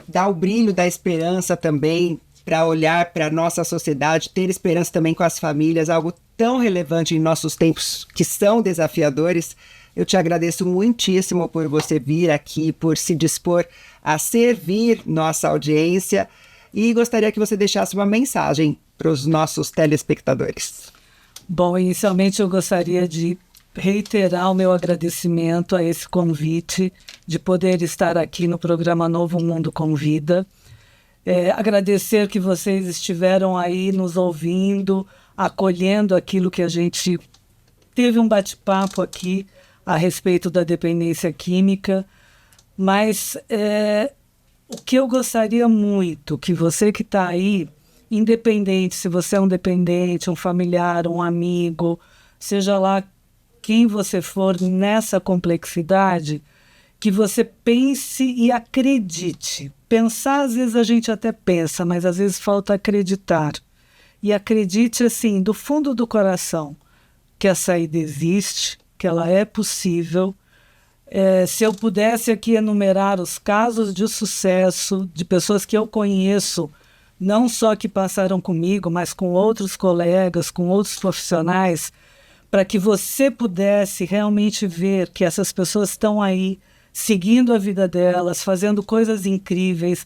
Dá o brilho da esperança também, para olhar para a nossa sociedade, ter esperança também com as famílias, algo tão relevante em nossos tempos que são desafiadores. Eu te agradeço muitíssimo por você vir aqui, por se dispor a servir nossa audiência, e gostaria que você deixasse uma mensagem para os nossos telespectadores. Bom, inicialmente eu gostaria de reiterar o meu agradecimento a esse convite de poder estar aqui no programa Novo Mundo Convida. Agradecer que vocês estiveram aí nos ouvindo, acolhendo aquilo que a gente teve um bate-papo aqui a respeito da dependência química, mas o que eu gostaria muito que você que está aí, independente se você é um dependente, um familiar, um amigo, seja lá quem você for nessa complexidade, que você pense e acredite. Pensar, às vezes a gente até pensa, mas às vezes falta acreditar. E acredite, assim, do fundo do coração, que a saída existe, que ela é possível. Se eu pudesse aqui enumerar os casos de sucesso de pessoas que eu conheço, não só que passaram comigo, mas com outros colegas, com outros profissionais, para que você pudesse realmente ver que essas pessoas estão aí, seguindo a vida delas, fazendo coisas incríveis.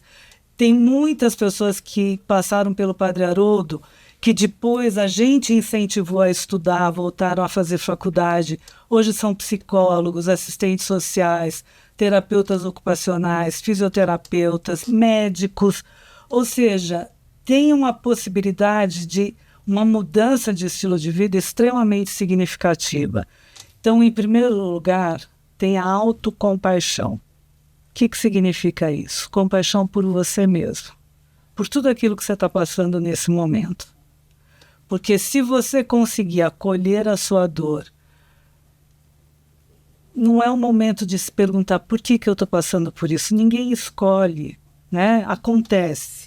Tem muitas pessoas que passaram pelo Padre Haroldo que depois a gente incentivou a estudar, voltaram a fazer faculdade. Hoje são psicólogos, assistentes sociais, terapeutas ocupacionais, fisioterapeutas, médicos. Ou seja, tem uma possibilidade de uma mudança de estilo de vida extremamente significativa. Então, em primeiro lugar, tem a autocompaixão. O que significa isso? Compaixão por você mesmo, por tudo aquilo que você está passando nesse momento. Porque se você conseguir acolher a sua dor, não é o momento de se perguntar por que eu estou passando por isso. Ninguém escolhe, né? Acontece.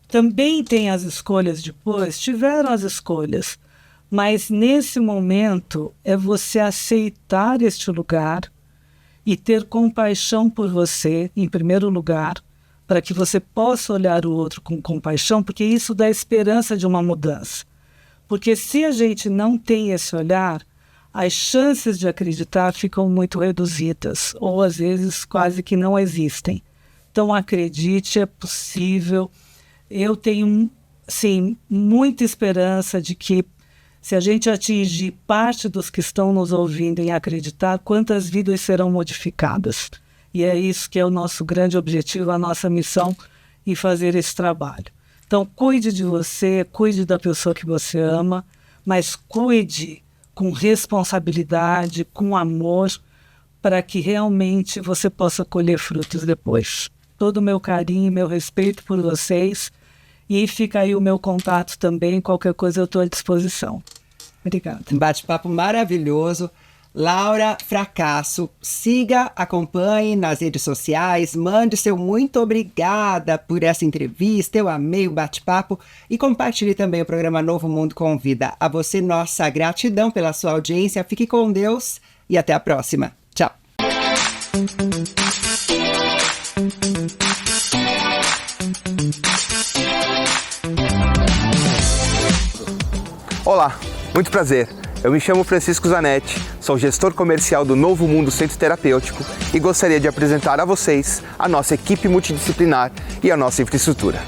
Também tem as escolhas depois, tiveram as escolhas, mas nesse momento é você aceitar este lugar e ter compaixão por você, em primeiro lugar, para que você possa olhar o outro com compaixão, porque isso dá esperança de uma mudança. Porque se a gente não tem esse olhar, as chances de acreditar ficam muito reduzidas, ou às vezes quase que não existem. Então acredite, é possível. Eu tenho, sim, muita esperança de que se a gente atingir parte dos que estão nos ouvindo em acreditar, quantas vidas serão modificadas. E é isso que é o nosso grande objetivo, a nossa missão em fazer esse trabalho. Então, cuide de você, cuide da pessoa que você ama, mas cuide com responsabilidade, com amor, para que realmente você possa colher frutos depois. Todo o meu carinho, meu respeito por vocês. E fica aí o meu contato também, qualquer coisa eu estou à disposição. Obrigada. Um bate-papo maravilhoso. Laura Fracasso, siga, acompanhe nas redes sociais, mande seu muito obrigada por essa entrevista, eu amei o bate-papo e compartilhe também o programa Novo Mundo Convida. A você, nossa gratidão pela sua audiência, fique com Deus e até a próxima. Tchau. Olá, muito prazer. Eu me chamo Francisco Zanetti, sou gestor comercial do Novo Mundo Centro Terapêutico e gostaria de apresentar a vocês a nossa equipe multidisciplinar e a nossa infraestrutura.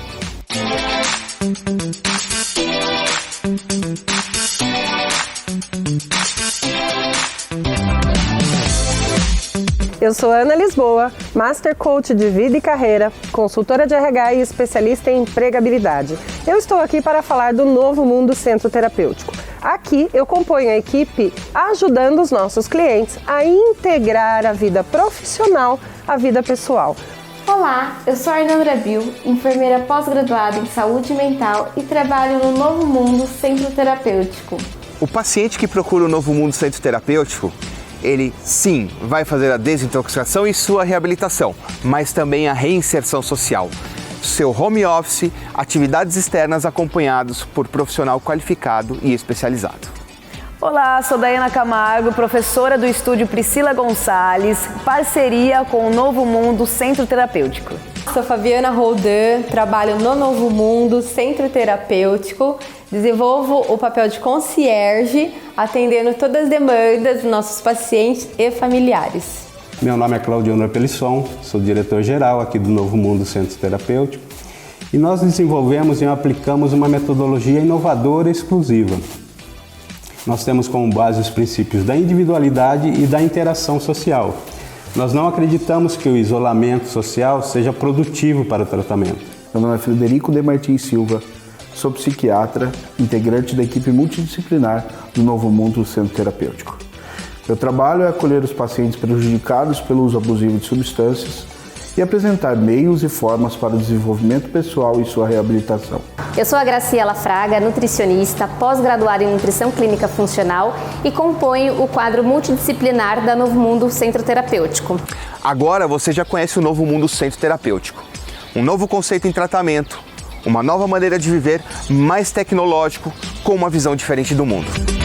Eu sou Ana Lisboa, Master Coach de Vida e Carreira, consultora de RH e especialista em empregabilidade. Eu estou aqui para falar do Novo Mundo Centro Terapêutico. Aqui eu componho a equipe ajudando os nossos clientes a integrar a vida profissional à vida pessoal. Olá, eu sou a Arnandra Bill, enfermeira pós-graduada em saúde mental e trabalho no Novo Mundo Centro Terapêutico. O paciente que procura o Novo Mundo Centro Terapêutico, ele sim vai fazer a desintoxicação e sua reabilitação, mas também a reinserção social. Seu home office, atividades externas acompanhados por profissional qualificado e especializado. Olá, sou Daiana Camargo, professora do estúdio Priscila Gonçalves, parceria com o Novo Mundo Centro Terapêutico. Sou Fabiana Roldan, trabalho no Novo Mundo Centro Terapêutico, desenvolvo o papel de concierge, atendendo todas as demandas dos nossos pacientes e familiares. Meu nome é Claudiano Pelisson, sou diretor-geral aqui do Novo Mundo Centro Terapêutico e nós desenvolvemos e aplicamos uma metodologia inovadora e exclusiva. Nós temos como base os princípios da individualidade e da interação social. Nós não acreditamos que o isolamento social seja produtivo para o tratamento. Meu nome é Frederico de Martins Silva, sou psiquiatra, integrante da equipe multidisciplinar do Novo Mundo Centro Terapêutico. Meu trabalho é acolher os pacientes prejudicados pelo uso abusivo de substâncias e apresentar meios e formas para o desenvolvimento pessoal e sua reabilitação. Eu sou a Graciela Fraga, nutricionista, pós-graduada em Nutrição Clínica Funcional e componho o quadro multidisciplinar da Novo Mundo Centro Terapêutico. Agora você já conhece o Novo Mundo Centro Terapêutico. Um novo conceito em tratamento, uma nova maneira de viver, mais tecnológico, com uma visão diferente do mundo.